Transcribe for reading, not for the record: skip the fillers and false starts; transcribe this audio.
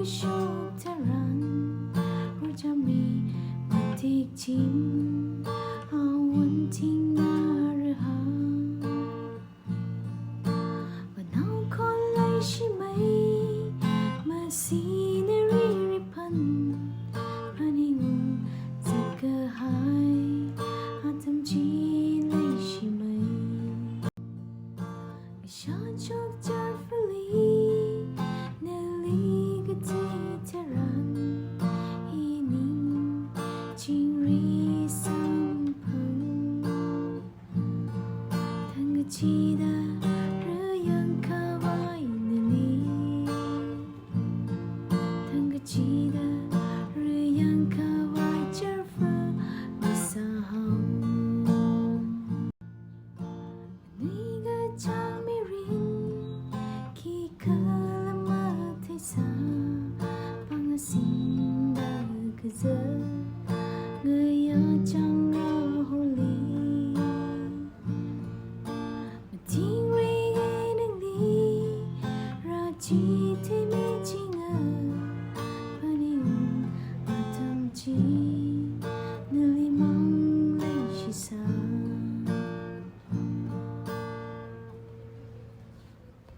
ก็โชคทารันเราจะมีวันที่ชิมเอาวันที่น่าระหาว่าน้องคนเลยใช่ไหมมาสีในริริพันพันให้งงจะเกิดหายอาจทำจีเลยใช่ไหมฉันชอบจาฟลีเนลีก็ที่เธอรันอีนิ่งจิงรีสัมพันทั้งกะจีดาหรือยังคาวายในนี้ทั้งกะจีดาหรือยังคาวายเจอฟ้าไม่สาหงนี่ก็จางไม่รินขี้เคยละมาเทสาปังสินดาก็เจอ